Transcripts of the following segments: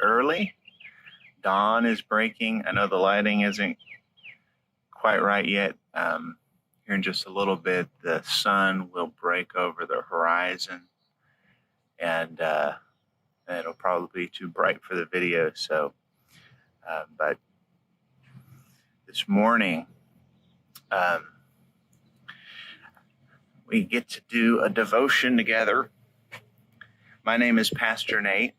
early. Dawn is breaking. I know the lighting isn't quite right yet. Here in just a little bit, the sun will break over the horizon, and it'll probably be too bright for the video. So, but this morning, we get to do a devotion together. My name is Pastor Nate.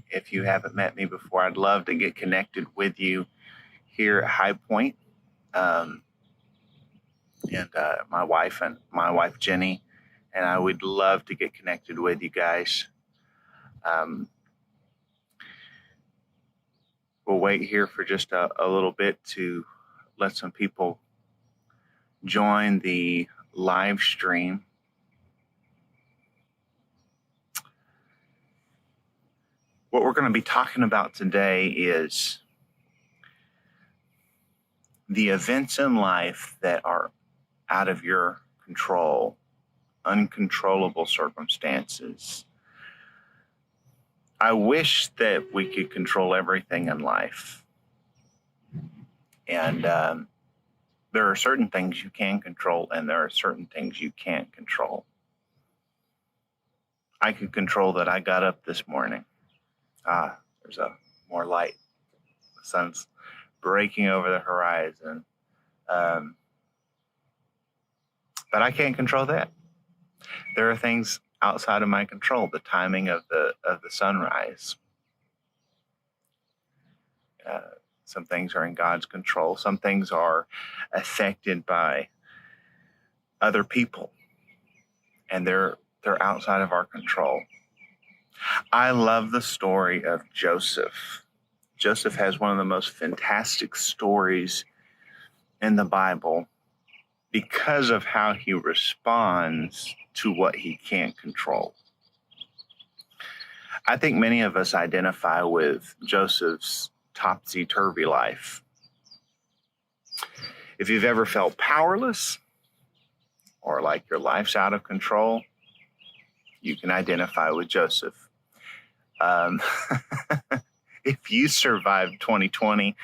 If you haven't met me before, I'd love to get connected with you here at High Point. My wife Jenny, and I would love to get connected with you guys. We'll wait here for just a little bit to let some people join the live stream. What we're going to be talking about today is the events in life that are out of your control, uncontrollable circumstances. I wish that we could control everything in life. And there are certain things you can control, and there are certain things you can't control. I could control that I got up this morning. There's more light. The sun's breaking over the horizon. But I can't control that. There are things outside of my control. The timing of the sunrise. Some things are in God's control. Some things are affected by other people, and they're outside of our control. I love the story of Joseph. Joseph has one of the most fantastic stories in the Bible because of how he responds to what he can't control. I think many of us identify with Joseph's topsy-turvy life. If you've ever felt powerless or like your life's out of control, you can identify with Joseph. If you survived 2020,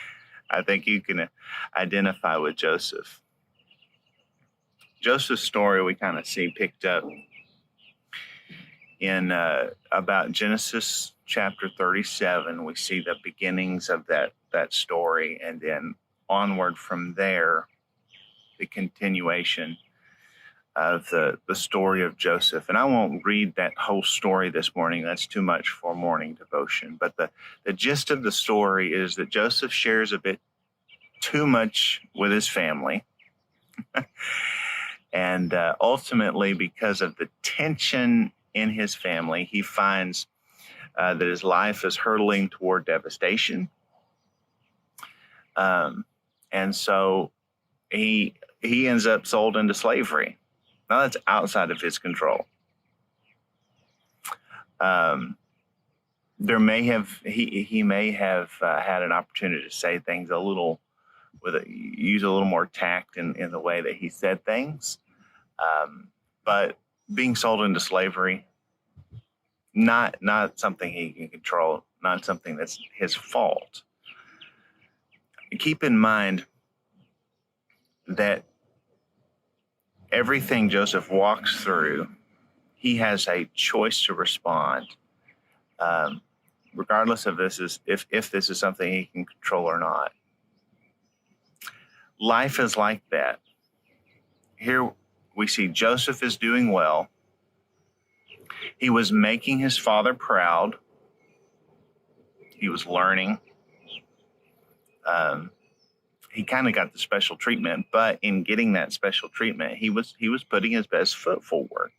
I think you can identify with Joseph. Joseph's story we kind of see picked up in about Genesis chapter 37. We see the beginnings of that story, and then onward from there, the continuation of the story of Joseph. And I won't read that whole story this morning. That's too much for morning devotion. But the gist of the story is that Joseph shares a bit too much with his family. And ultimately, because of the tension in his family, he finds that his life is hurtling toward devastation. And so he ends up sold into slavery. Now that's outside of his control. He may have had an opportunity to say things use a little more tact in the way that he said things. But being sold into slavery, not something he can control, not something that's his fault. Keep in mind that everything Joseph walks through, he has a choice to respond, regardless of if this is something he can control or not. Life is like that. Here we see Joseph is doing well. He was making his father proud. He was learning. He kind of got the special treatment, but in getting that special treatment, he was putting his best foot forward.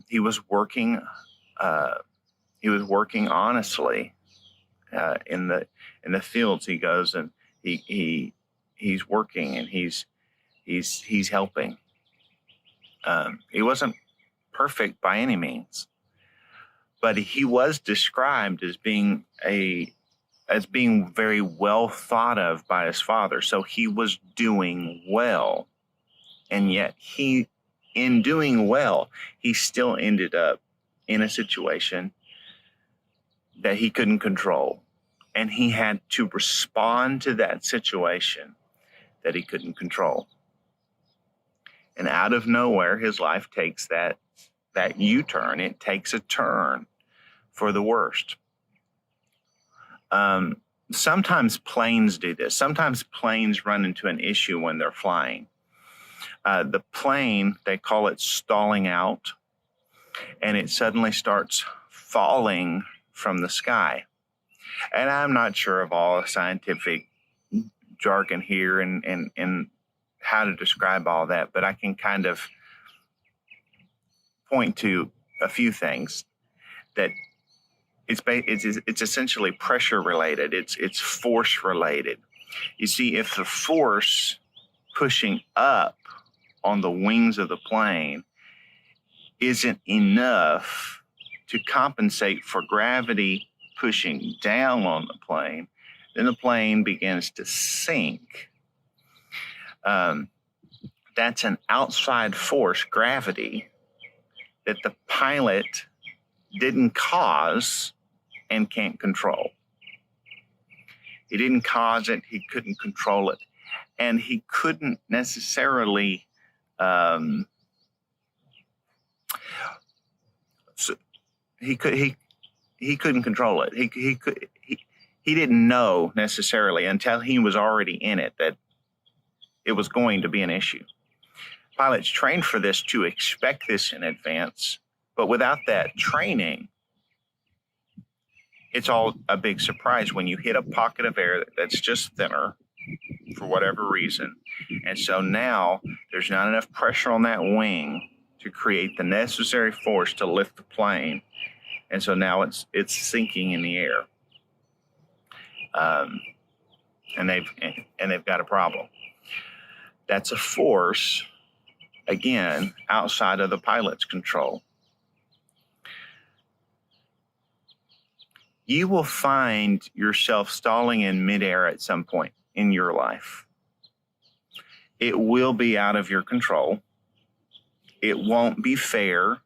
He was working honestly in the fields. He goes and he's working and he's helping. He wasn't perfect by any means, but he was described as being very well thought of by his father. So he was doing well. And yet in doing well, he still ended up in a situation that he couldn't control. And he had to respond to that situation that he couldn't control. And out of nowhere, his life takes that U-turn. It takes a turn for the worst. Sometimes planes do this. Sometimes planes run into an issue when they're flying. The plane, they call it stalling out, and it suddenly starts falling from the sky. And I'm not sure of all the scientific jargon here and how to describe all that, but I can kind of point to a few things that it's essentially pressure related. It's force related. You see, if the force pushing up on the wings of the plane isn't enough to compensate for gravity pushing down on the plane, then the plane begins to sink. That's an outside force, gravity, that the pilot didn't cause and can't control. He didn't cause it, he couldn't control it, and he couldn't necessarily he couldn't control it. He didn't know necessarily until he was already in it that it was going to be an issue. Pilots train for this to expect this in advance, but without that training, it's all a big surprise when you hit a pocket of air that's just thinner for whatever reason. And so now there's not enough pressure on that wing to create the necessary force to lift the plane. And so now it's sinking in the air. And they've got a problem. That's a force, again, outside of the pilot's control. You will find yourself stalling in midair at some point in your life. It will be out of your control. It won't be fair.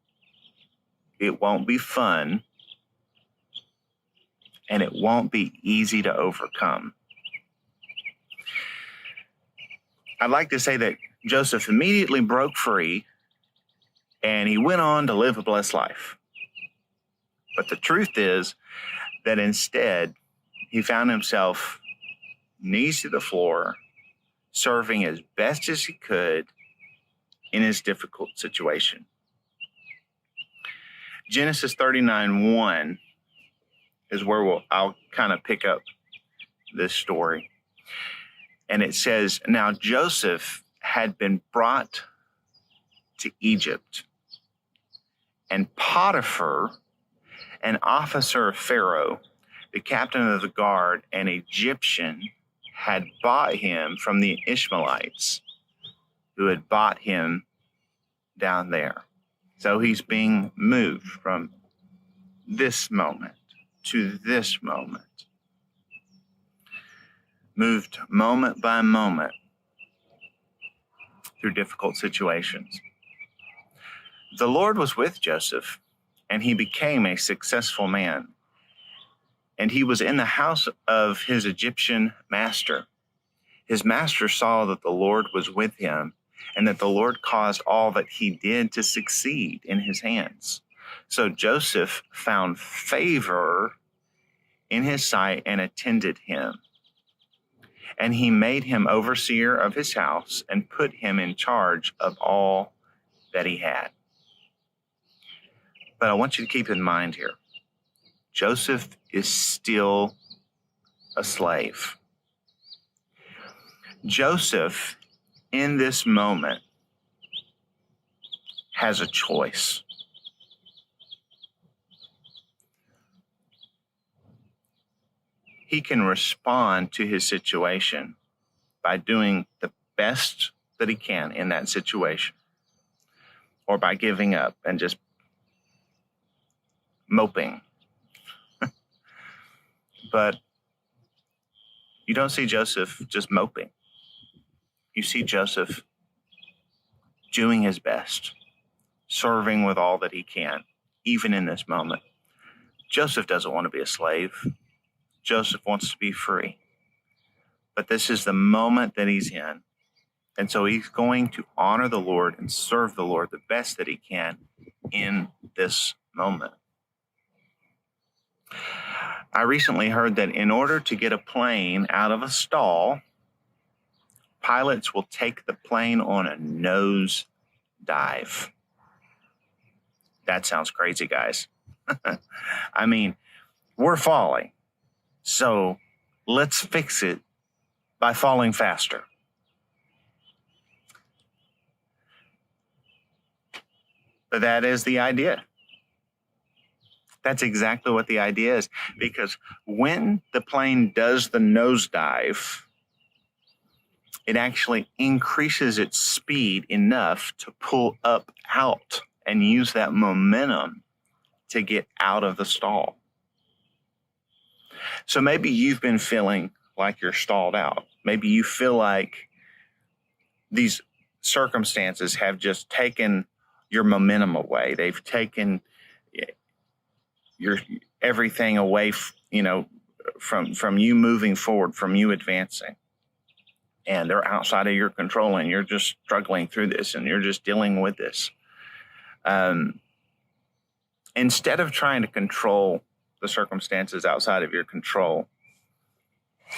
It won't be fun. And it won't be easy to overcome. I'd like to say that Joseph immediately broke free and he went on to live a blessed life. But the truth is that instead, he found himself knees to the floor, serving as best as he could in his difficult situation. Genesis 39:1 is where I'll kind of pick up this story. And it says, now Joseph had been brought to Egypt, and Potiphar, an officer of Pharaoh, the captain of the guard, an Egyptian, had bought him from the Ishmaelites who had bought him down there. So he's being moved from this moment to this moment, moved moment by moment through difficult situations. The Lord was with Joseph, and he became a successful man. And he was in the house of his Egyptian master. His master saw that the Lord was with him, and that the Lord caused all that he did to succeed in his hands. So Joseph found favor in his sight and attended him. And he made him overseer of his house and put him in charge of all that he had. But I want you to keep in mind here, Joseph is still a slave. Joseph, in this moment, has a choice. He can respond to his situation by doing the best that he can in that situation, or by giving up and just moping. But you don't see Joseph just moping. You see Joseph doing his best, serving with all that he can, even in this moment, Joseph doesn't want to be a slave. Joseph wants to be free. But this is the moment that he's in. And so he's going to honor the Lord and serve the Lord the best that he can in this moment. I recently heard that in order to get a plane out of a stall, pilots will take the plane on a nose dive. That sounds crazy, guys. I mean, we're falling. So let's fix it by falling faster. But that is the idea. That's exactly what the idea is. Because when the plane does the nosedive, it actually increases its speed enough to pull up out and use that momentum to get out of the stall. So maybe you've been feeling like you're stalled out. Maybe you feel like these circumstances have just taken your momentum away. They've taken your everything away, from you moving forward, from you advancing. And they're outside of your control, and you're just struggling through this, and you're just dealing with this. Instead of trying to control the circumstances outside of your control,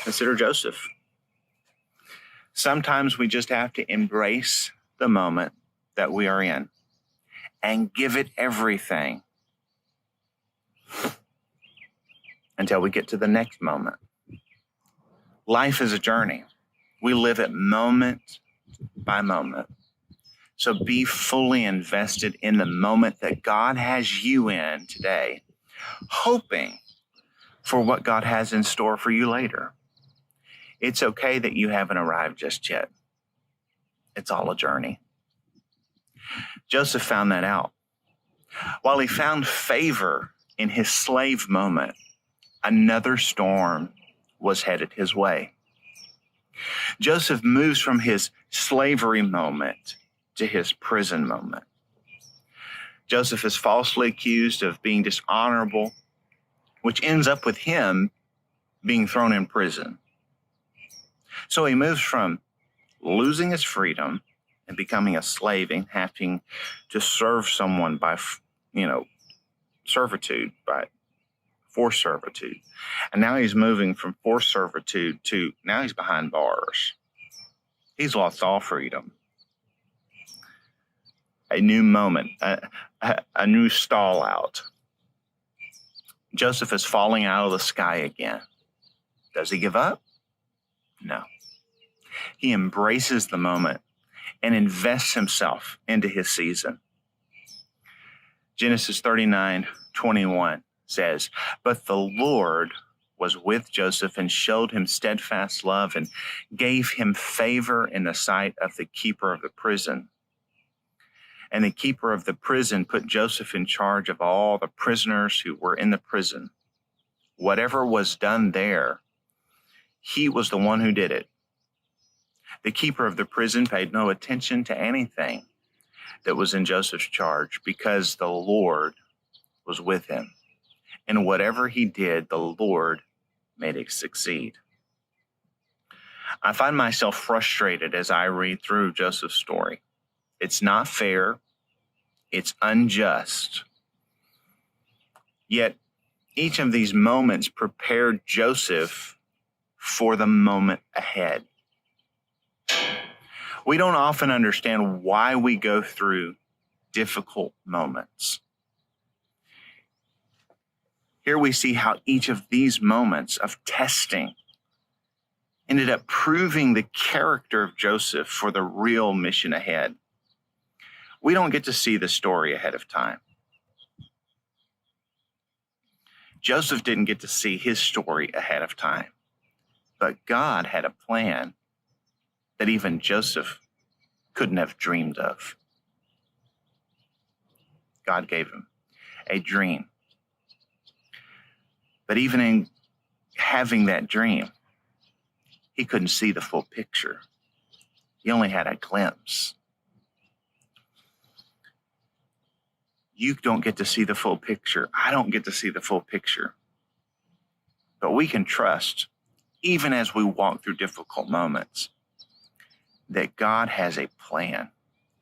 consider Joseph. Sometimes we just have to embrace the moment that we are in and give it everything until we get to the next moment. Life is a journey. We live it moment by moment. So be fully invested in the moment that God has you in today, hoping for what God has in store for you later. It's okay that you haven't arrived just yet. It's all a journey. Joseph found that out. While he found favor in his slave moment, another storm was headed his way. Joseph moves from his slavery moment to his prison moment. Joseph is falsely accused of being dishonorable, which ends up with him being thrown in prison. So he moves from losing his freedom and becoming a slave and having to serve someone by, servitude, by forced servitude. And now he's moving from forced servitude to now he's behind bars. He's lost all freedom. A new moment, a new stall out. Joseph is falling out of the sky again. Does he give up? No. He embraces the moment and invests himself into his season. Genesis 39:21 says, "But the Lord was with Joseph and showed him steadfast love and gave him favor in the sight of the keeper of the prison. And the keeper of the prison put Joseph in charge of all the prisoners who were in the prison. Whatever was done there, he was the one who did it. The keeper of the prison paid no attention to anything that was in Joseph's charge because the Lord was with him. And whatever he did, the Lord made it succeed." I find myself frustrated as I read through Joseph's story. It's not fair. It's unjust. Yet each of these moments prepared Joseph for the moment ahead. We don't often understand why we go through difficult moments. Here we see how each of these moments of testing ended up proving the character of Joseph for the real mission ahead. We don't get to see the story ahead of time. Joseph didn't get to see his story ahead of time, but God had a plan that even Joseph couldn't have dreamed of. God gave him a dream. But even in having that dream, he couldn't see the full picture. He only had a glimpse. You don't get to see the full picture. I don't get to see the full picture. But we can trust, even as we walk through difficult moments, that God has a plan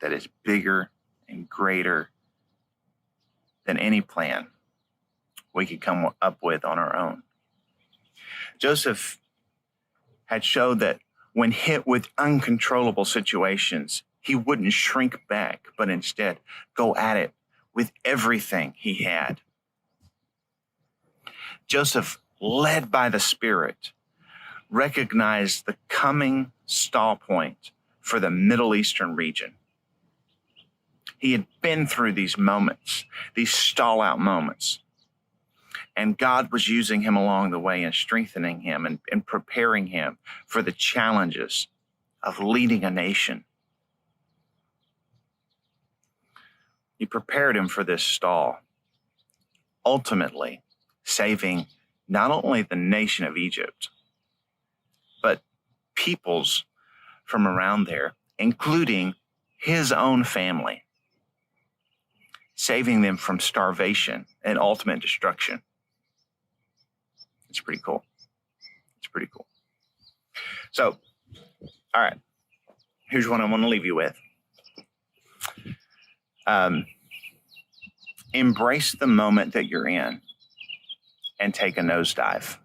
that is bigger and greater than any plan we could come up with on our own. Joseph had showed that when hit with uncontrollable situations, he wouldn't shrink back, but instead go at it with everything he had. Joseph, led by the Spirit, recognized the coming stall point for the Middle Eastern region. He had been through these moments, these stall out moments, and God was using him along the way and strengthening him and preparing him for the challenges of leading a nation. He prepared him for this stall, ultimately saving not only the nation of Egypt, but peoples from around there, including his own family, saving them from starvation and ultimate destruction. It's pretty cool. It's pretty cool. So, all right, here's what I want to leave you with. Embrace the moment that you're in and take a nosedive.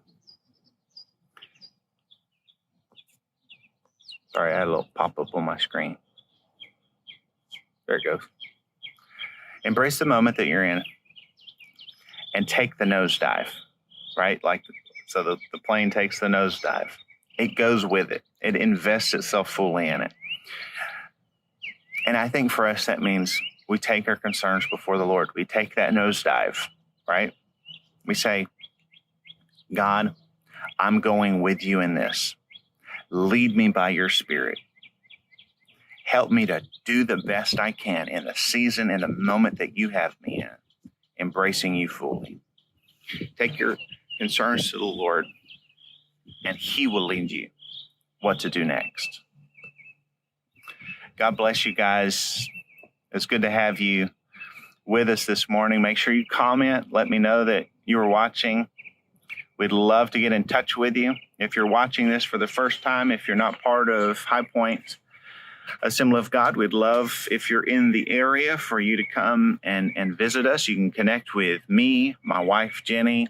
Sorry, I had a little pop-up on my screen. There it goes. Embrace the moment that you're in and take the nosedive, right? So the plane takes the nosedive. It goes with it. It invests itself fully in it. And I think for us, that means we take our concerns before the Lord. We take that nosedive, right? We say, God, I'm going with you in this. Lead me by your Spirit. Help me to do the best I can in the season and the moment that you have me in, embracing you fully. Take your concerns to the Lord, and he will lead you what to do next. God bless you guys. It's good to have you with us this morning. Make sure you comment. Let me know that you were watching. We'd love to get in touch with you. If you're watching this for the first time, if you're not part of High Point Assembly of God, we'd love, if you're in the area, for you to come and visit us. You can connect with me, my wife, Jenny,